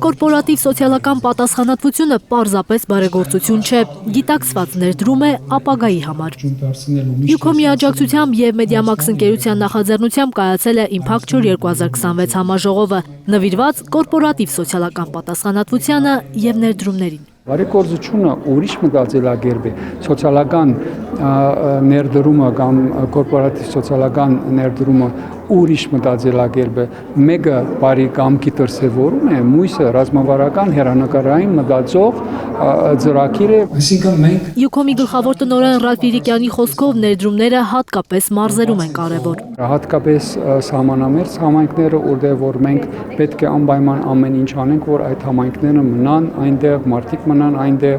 Կորպորատիվ սոցիալական պատասխանատվությունը պարզապես բարեգործություն չէ, գիտակցված ներդրում է ապագայի համար։ Յուքոմի աջակցությամբ և Մեդիամաքս ընկերության նախաձեռնությամբ կայացել է Impact 2026 համաժողովը, նվիրված կորպորատիվ սոցիալական պատասխանատվությանը և ներդրումներին։ Բարեգործությունը ուրիշ մտածելակերպ է, սոցիալական ներդրումը կամ կորպորատիվ սոցիալական ներդրումը ուրիշ մտածելակերպ է, մեկը բարի կամքի դրսևորում է, մյուսը ռազմավարական հեռանկարային մտածող ծրագիր է։ Յուքոմի գլխավոր տնօրեն Ռալֆ Իրիկյանի խոսքով ներդրումները հատկապես մարզերում են կարևոր։ Հատկապես սահմանամերձ համայնքները, որտեղ որ մենք պետք է անպայման ամեն ինչ անենք, որ այդ համայնքները մնան այնտեղ, մարդիկ մնան այնտեղ,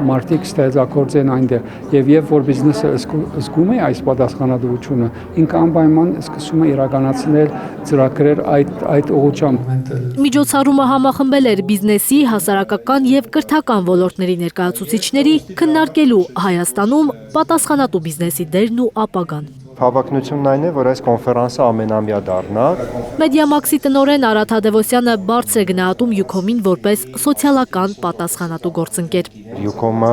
մարդիկ ստեղծագործեն այնտեղ։ Եվ որ բիզնեսը զգում է այս պատասխանատվությունը, ինքը անպայման սկսում է իրականացնել ծրագրեր այդ ուղղությամբ։ Միջոցառումը համախմբել էր բիզնեսի, հասարակական և կրթական ոլորտների ներկայացուցիչների, քննարկելու Հայաստանում պատասխանատու բիզնեսի դերն ու ապագան։ Հավակնությունն այն է, որ այս կոնֆերանսը ամենամյա դառնա։ Մեդիամաքսի տնօրեն Արադ Թադևոսյանը բարձր է գնահատում Յուքոմին որպես սոցիալական պատասխանատու գործընկեր։ Յուքոմը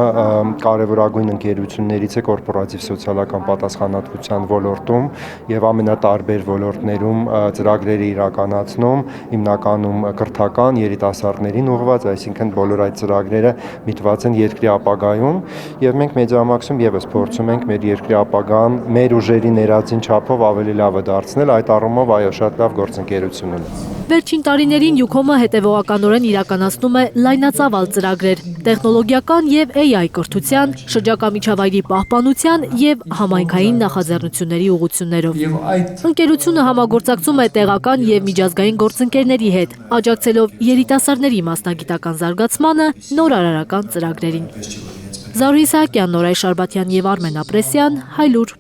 կարևորագույն ընկերություններից է կորպորատիվ սոցիալական պատասխանատվության ոլորտում և ամենատարբեր ոլորտներում ծրագրեր է իրականացնում, հիմնականում կրթական, երիտասարդներին ուղղված, այսինքն բոլոր այդ ծրագրերը միտված են երկրի ապագայում, և մենք Մեդիամաքսում ևս փորձում ենք մեր երկրի ապագան մեր ուժերի ներածին չափով ավելի լավը դարձնել, այդ առումով այո, շատ լավ գործընկերություն ունի։ Վերջին տարիներին Յուքոմը հետևողականորեն իրականացնում է լայնածավալ ծրագրեր տեխնոլոգիական և AI կրթության, շրջակա միջավայրի պահպանության և համայնքային նախաձեռնությունների ուղղություններով։ Ընկերությունը համագործակցում է տեղական և միջազգային գործընկերների հետ, աջակցելով երիտասարդների մասնագիտական զարգացմանը, նորարարական ծրագրերին։ Զարուհի Իսահակյան, Նորայր Շարբաթյան և Արմեն Ապրեսյան, Հայլուր։